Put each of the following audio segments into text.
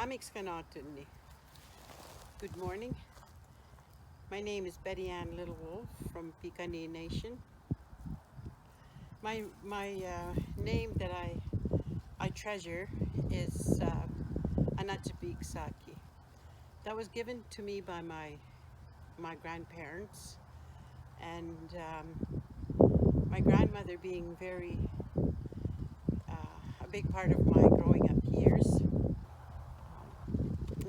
Namix Kanatuni. Good morning. My name is Betty Ann Little Wolf from Piikani Nation. My name that I treasure is Anachapik Saki. That was given to me by my grandparents, and my grandmother being very a big part of my growing up years.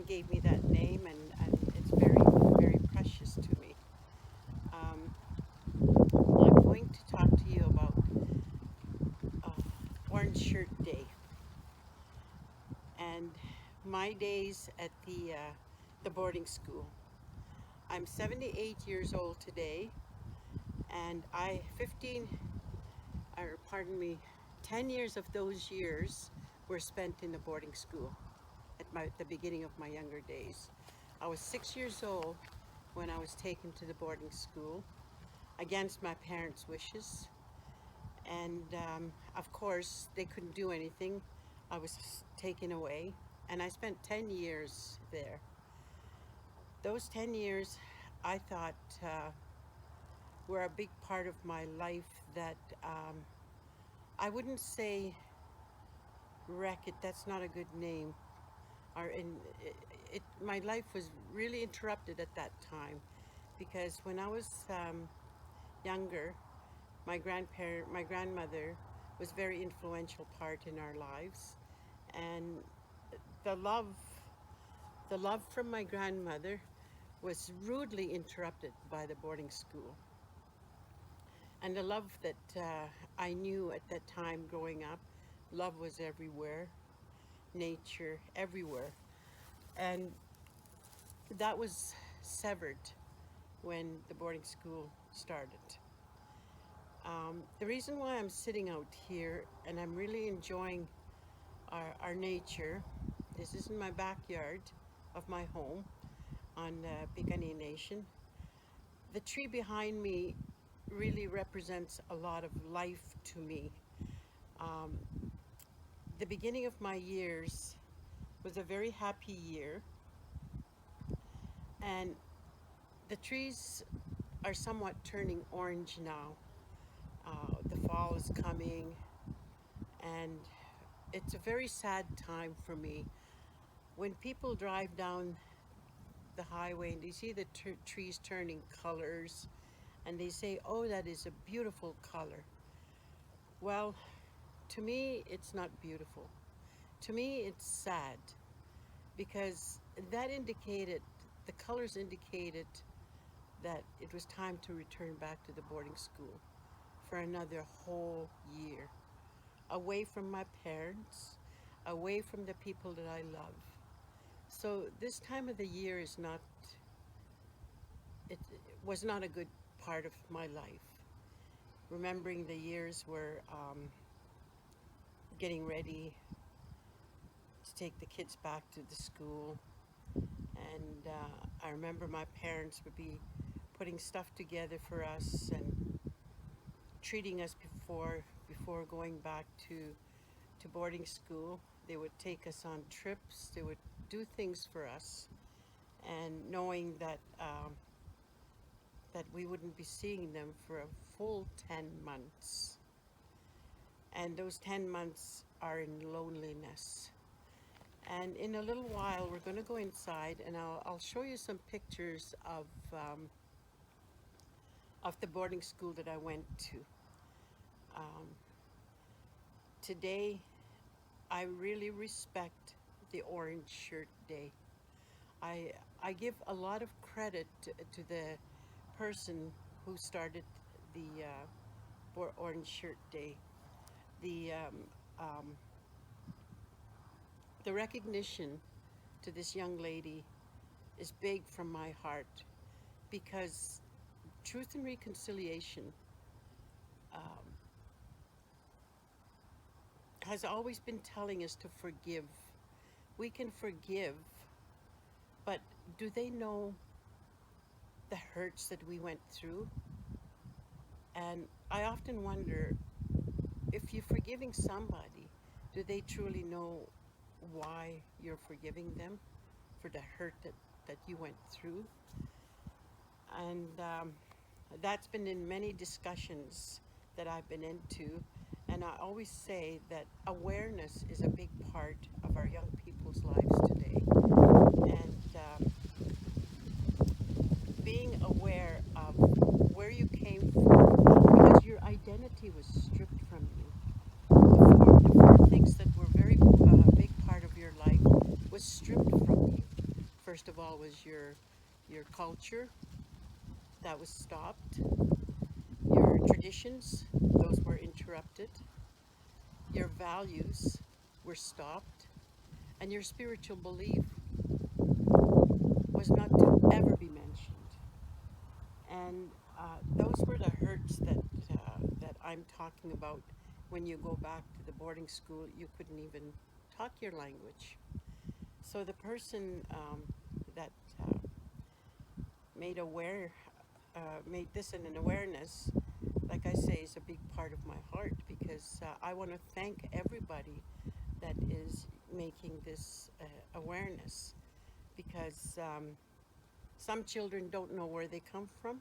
Gave me that name, and it's very precious to me. I'm going to talk to you about Orange Shirt Day and my days at the boarding school. I'm 78 years old today, and 10 years of those years were spent in the boarding school at the beginning of my younger days. I was 6 years old when I was taken to the boarding school against my parents' wishes, and of course they couldn't do anything. I was taken away, and I spent 10 years there. Those 10 years I thought were a big part of my life that I wouldn't say wreck it, that's not a good name. My life was really interrupted at that time, because when I was younger, my grandmother was a very influential part in our lives, and the love from my grandmother was rudely interrupted by the boarding school. And the love that I knew at that time growing up, love was everywhere, nature everywhere, and that was severed when the boarding school started. The reason why I'm sitting out here and I'm really enjoying our nature, this is in my backyard of my home on Piikani Nation. The tree behind me really represents a lot of life to me. The beginning of my years was a very happy year, and the trees are somewhat turning orange now. The fall is coming, and it's a very sad time for me. When people drive down the highway and they see the trees turning colors, and they say, "Oh, that is a beautiful color." Well, to me, it's not beautiful. To me, it's sad, because the colors indicated that it was time to return back to the boarding school for another whole year, away from my parents, away from the people that I love. So this time of the year it was not a good part of my life. Remembering the years where getting ready to take the kids back to the school, and I remember my parents would be putting stuff together for us and treating us before going back to boarding school. They would take us on trips, they would do things for us, and knowing that we wouldn't be seeing them for a full 10 months. And those 10 months are in loneliness. And in a little while, we're going to go inside, and I'll show you some pictures of the boarding school that I went to. Today, I really respect the Orange Shirt Day. I give a lot of credit to the person who started the Orange Shirt Day. The the recognition to this young lady is big from my heart, because Truth and Reconciliation has always been telling us to forgive. We can forgive, but do they know the hurts that we went through? And I often wonder, if you're forgiving somebody, do they truly know why you're forgiving them for the hurt that you went through. And that's been in many discussions that I've been into. And I always say that awareness is a big part of our young people's lives today. And being aware of where you came from, because your identity was stripped from you. The four things that were very big part of your life was stripped from you. First of all was your culture, that was stopped. Your traditions, those were interrupted. Your values were stopped. And your spiritual belief was not to ever be mentioned. And those were the hurts that I'm talking about. When you go back to the boarding school, you couldn't even talk your language. So the person that made aware, made this an awareness, like I say, is a big part of my heart, because I want to thank everybody that is making this awareness, because some children don't know where they come from.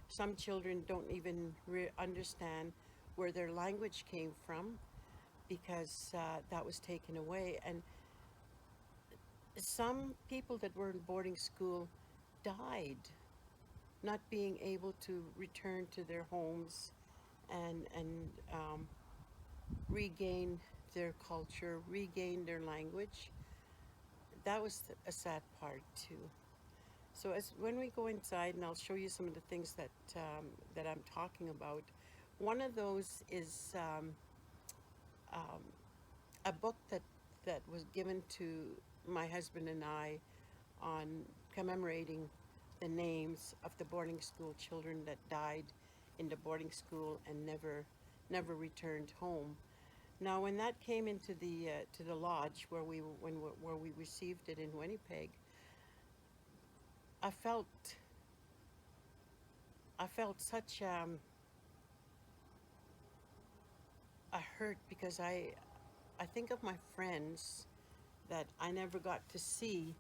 Some children don't even understand where their language came from, because that was taken away. And some people that were in boarding school died, not being able to return to their homes and regain their culture, regain their language. That was a sad part too. So as when we go inside, and I'll show you some of the things that I'm talking about. One of those is um, a book that was given to my husband and I on commemorating the names of the boarding school children that died in the boarding school and never returned home. Now, when that came into the to the lodge where we received it in Winnipeg, I felt I felt such a hurt, because I think of my friends that I never got to see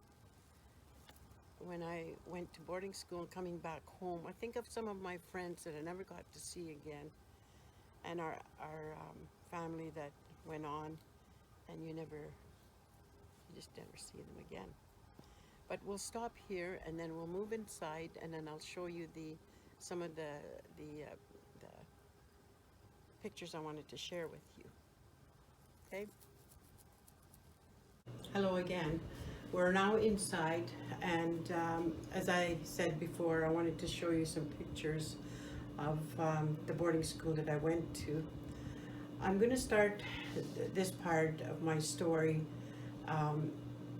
when I went to boarding school and coming back home. I think of some of my friends that I never got to see again, and our family that went on, and you just never see them again. But we'll stop here, and then we'll move inside, and then I'll show you some of the pictures I wanted to share with you. Okay. Hello again. We're now inside, and as I said before, I wanted to show you some pictures of the boarding school that I went to. I'm going to start this part of my story um,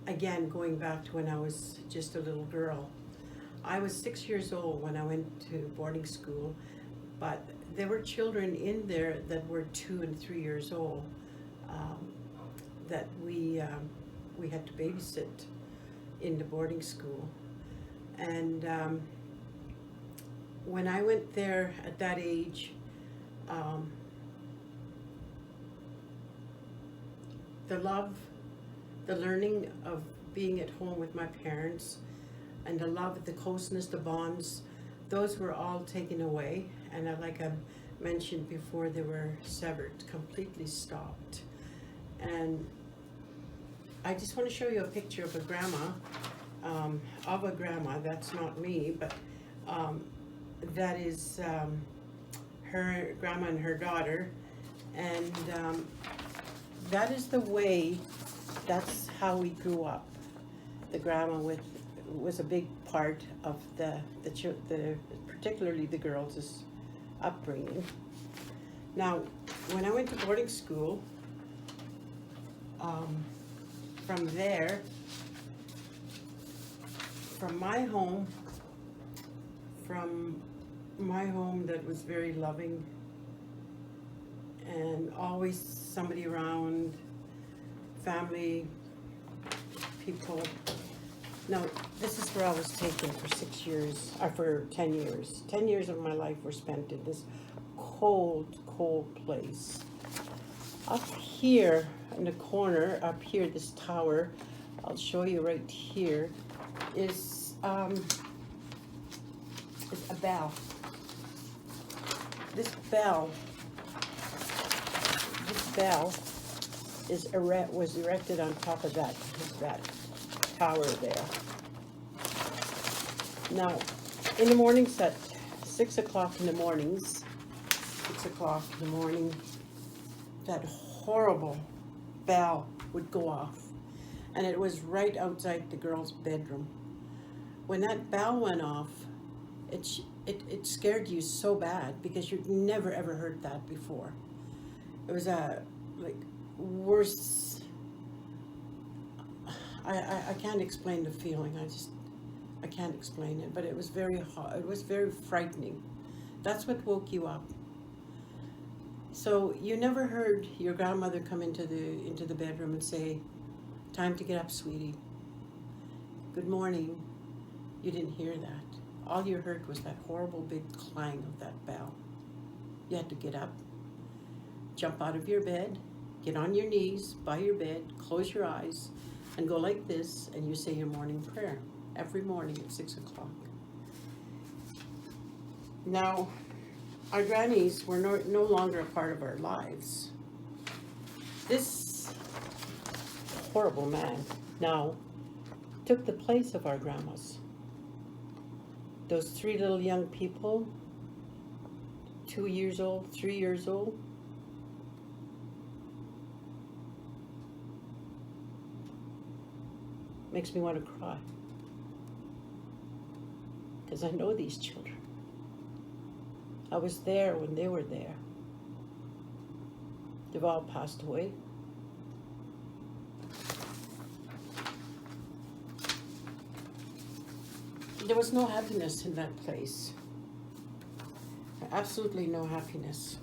again, going back to when I was just a little girl. I was 6 years old when I went to boarding school, but there were children in there that were 2 and 3 years old um, that we had to babysit in the boarding school. And when I went there at that age, um, the love, the learning of being at home with my parents, and the love, the closeness, the bonds, those were all taken away. And like I mentioned before, they were severed, completely stopped. And I just want to show you a picture of a grandma, that's not me, but that is her grandma and her daughter. And that is the way, that's how we grew up. The grandma was a big part of the particularly the girls' upbringing. Now, when I went to boarding school, from there, from my home that was very loving and always somebody around, family, people. Now, this is where I was taken for 6 years, or for 10 years. 10 years of my life were spent in this cold, cold place. Up here in the corner up here, this tower, I'll show you right here, is a bell. This bell was erected on top of that tower there. Now, in the mornings at 6 o'clock in the mornings, that horrible bell would go off, and it was right outside the girl's bedroom. When that bell went off, it scared you so bad because you'd never ever heard that before. It was a worse. I can't explain the feeling. I can't explain it, but it was very hot. It was very frightening. That's what woke you up. So you never heard your grandmother come into the bedroom and say, "Time to get up, sweetie. Good morning." You didn't hear that. All you heard was that horrible big clang of that bell. You had to get up, jump out of your bed, get on your knees by your bed, close your eyes, and go like this, and you say your morning prayer every morning at 6 o'clock. Now, our grannies were no longer a part of our lives. This horrible man now took the place of our grandmas. Those three little young people, 2 years old, 3 years old, makes me want to cry. Because I know these children. I was there when they were there. They've all passed away. There was no happiness in that place. Absolutely no happiness.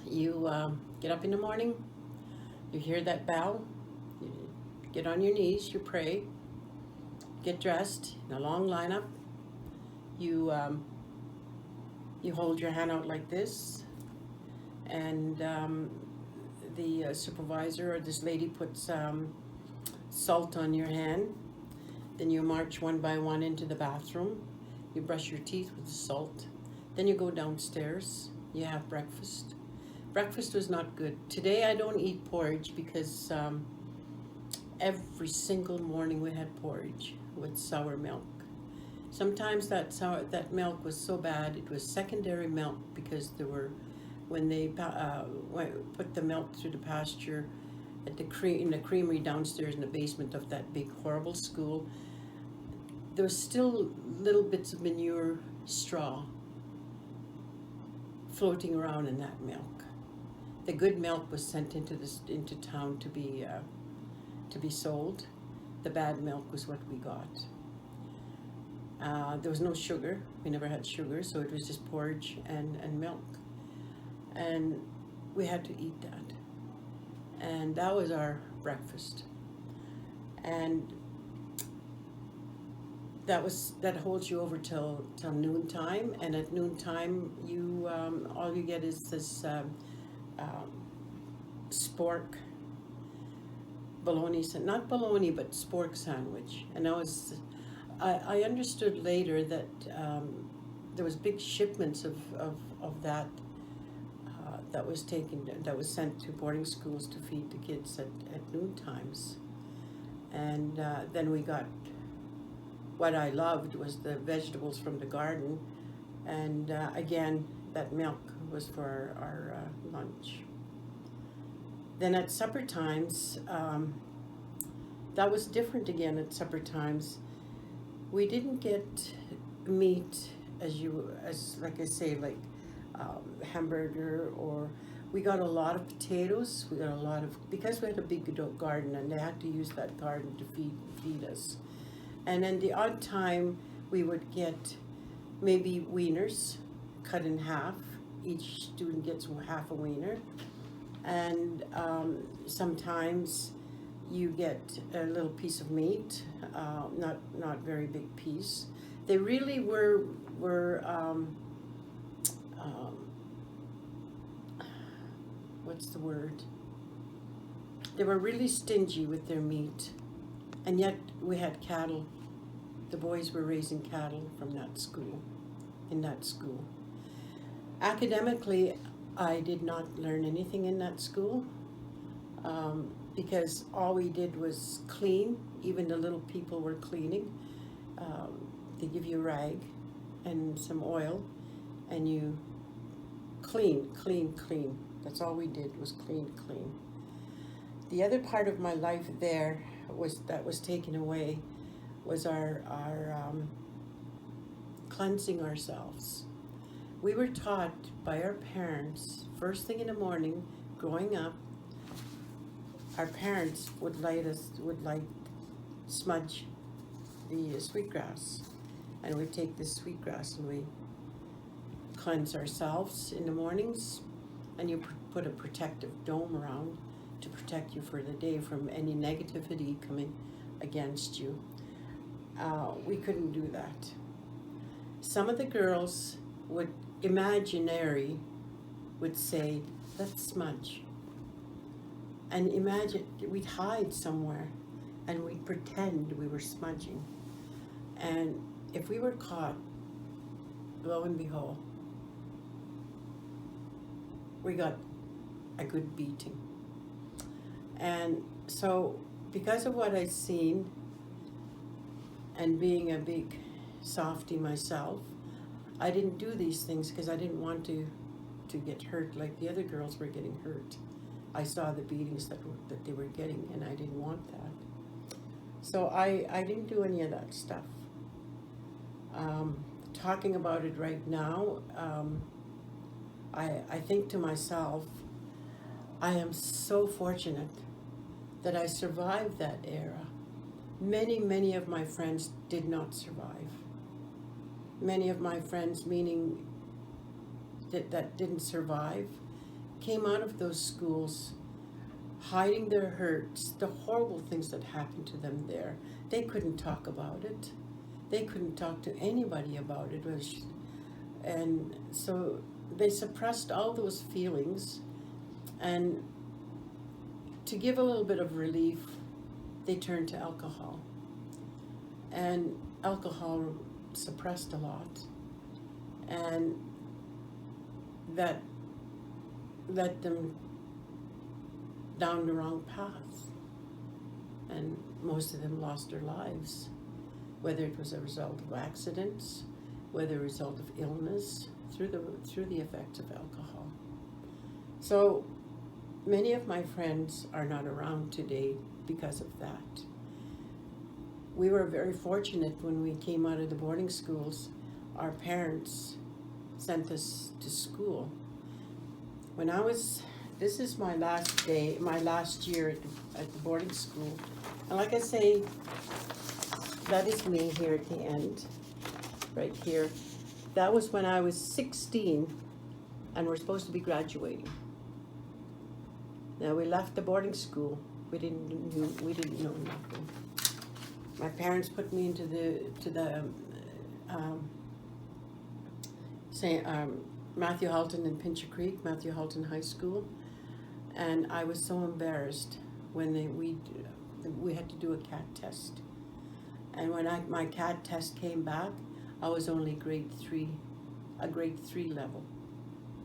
You get up in the morning, you hear that bell, you get on your knees, you pray, get dressed in a long lineup, you hold your hand out like this, and the supervisor or this lady puts salt on your hand. Then you march one by one into the bathroom. You brush your teeth with the salt. Then you go downstairs. You have breakfast. Breakfast was not good. Today I don't eat porridge because every single morning we had porridge with sour milk. Sometimes that milk was so bad it was secondary milk because when they put the milk through the pasture at in the creamery downstairs in the basement of that big horrible school, there was still little bits of manure straw floating around in that milk. The good milk was sent into town to be sold. The bad milk was what we got. There was no sugar. We never had sugar, so it was just porridge and milk. And we had to eat that. And that was our breakfast. And that holds you over till noontime. And at noontime, you all you get is this spork bologna, not bologna, but spork sandwich. And I understood later that there was big shipments of that that was sent to boarding schools to feed the kids at noon times. And then we got, what I loved was the vegetables from the garden, and again, that milk was for our lunch. Then at supper times, that was different again at supper times. We didn't get meat as like I say, like hamburger, or we got a lot of potatoes. We got a lot of, because we had a big garden and they had to use that garden to feed us. And then the odd time we would get maybe wieners cut in half. Each student gets half a wiener. And sometimes you get a little piece of meat, not very big piece. They really were what's the word? They were really stingy with their meat, and yet we had cattle. The boys were raising cattle from that school, in that school. Academically, I did not learn anything in that school because all we did was clean. Even the little people were cleaning. They give you a rag and some oil, and you clean, clean, clean. That's all we did was clean, clean. The other part of my life there was taken away was our cleansing ourselves. We were taught by our parents first thing in the morning, growing up. Our parents would smudge the sweetgrass, and we'd take this sweetgrass and we cleanse ourselves in the mornings, and you put a protective dome around to protect you for the day from any negativity coming against you. We couldn't do that. Some of the girls would say, let's smudge. And imagine, we'd hide somewhere and we'd pretend we were smudging. And if we were caught, lo and behold, we got a good beating. And so, because of what I'd seen, and being a big softy myself, I didn't do these things because I didn't want to get hurt like the other girls were getting hurt. I saw the beatings that they were getting, and I didn't want that. So I didn't do any of that stuff. Talking about it right now, I think to myself, I am so fortunate that I survived that era. Many of my friends did not survive. Many of my friends, meaning that didn't survive, came out of those schools hiding their hurts, the horrible things that happened to them there. They couldn't talk about it. They couldn't talk to anybody about it. And so they suppressed all those feelings, and to give a little bit of relief, they turned to alcohol. And alcohol suppressed a lot, and that led them down the wrong path. And most of them lost their lives, whether it was a result of accidents, whether a result of illness, through the effects of alcohol. So many of my friends are not around today because of that. We were very fortunate when we came out of the boarding schools. Our parents sent us to school. This is my last year at the boarding school. And like I say, that is me here at the end, right here. That was when I was 16 and we're supposed to be graduating. Now we left the boarding school. We didn't know nothing. My parents put me into Matthew Halton in Pincher Creek, Matthew Halton High School, and I was so embarrassed when we had to do a CAT test. And when my CAT test came back, I was only a grade 3 level.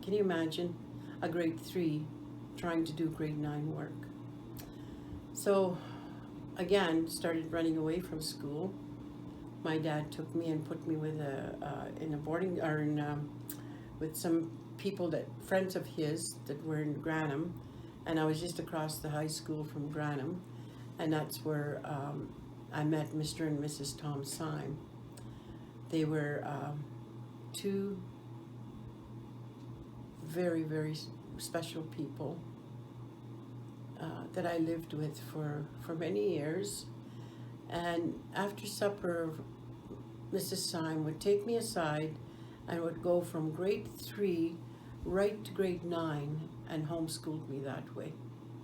Can you imagine a grade 3 trying to do grade 9 work? So again, started running away from school. My dad took me and put me with with some people friends of his that were in Granham, and I was just across the high school from Granham, and that's where I met Mr. and Mrs. Tom Syme. They were two very, very special people that I lived with for many years. And after supper, Mrs. Syme would take me aside and would go from grade 3 right to grade 9 and homeschooled me that way.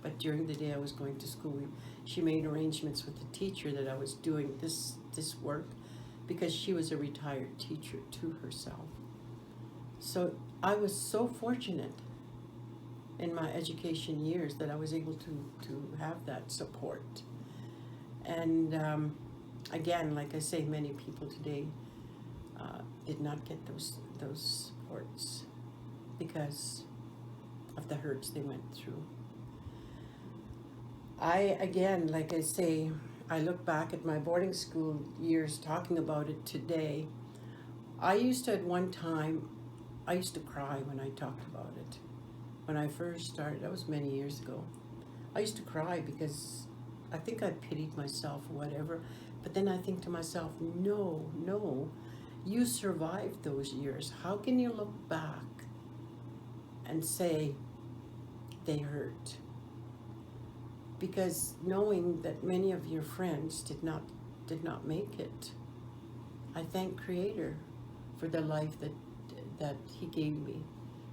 But during the day I was going to school. She made arrangements with the teacher that I was doing this work because she was a retired teacher to herself. So I was so fortunate in my education years that I was able to have that support. And again, like I say, many people today did not get those supports because of the hurts they went through. Again, like I say, I look back at my boarding school years talking about it today. I used to, at one time, I used to cry when I talked about it. When I first started, that was many years ago. I used to cry because I think I pitied myself or whatever. But then I think to myself, no, you survived those years. How can you look back and say they hurt? Because knowing that many of your friends did not make it, I thank Creator for the life that He gave me,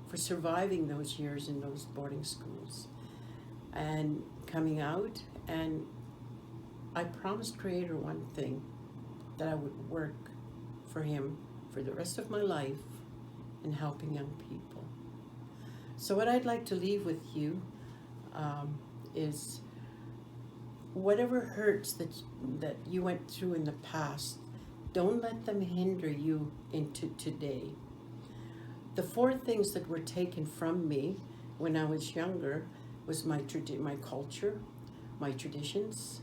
for surviving those years in those boarding schools and coming out. And I promised Creator one thing, that I would work for Him for the rest of my life in helping young people. So what I'd like to leave with you is whatever hurts that you went through in the past, don't let them hinder you into today. The 4 things that were taken from me when I was younger was my culture, my traditions,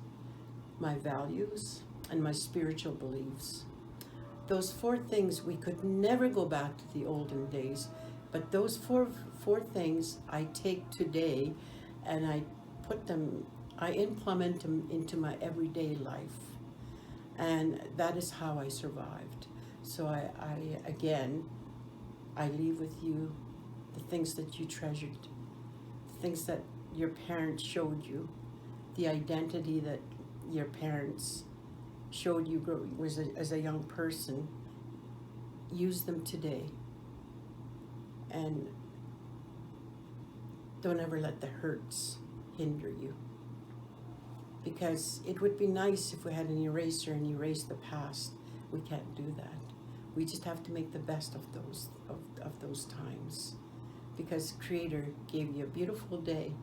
my values, and my spiritual beliefs. Those 4 things, we could never go back to the olden days, but those four things I take today and I implement them into my everyday life. And that is how I survived. So I leave with you the things that you treasured, the things that your parents showed you, the identity that your parents showed you as a young person. Use them today. And don't ever let the hurts hinder you. Because it would be nice if we had an eraser and erase the past. We can't do that. We just have to make the best of those times. Because Creator gave you a beautiful day.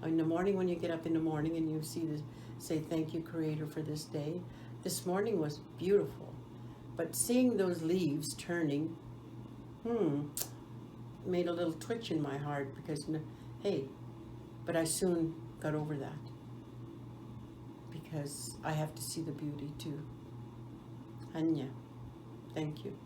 In the morning, when you get up in the morning and you say thank you, Creator, for this day. This morning was beautiful. But seeing those leaves turning, made a little twitch in my heart because, hey, but I soon got over that. Because I have to see the beauty too. Anya, thank you.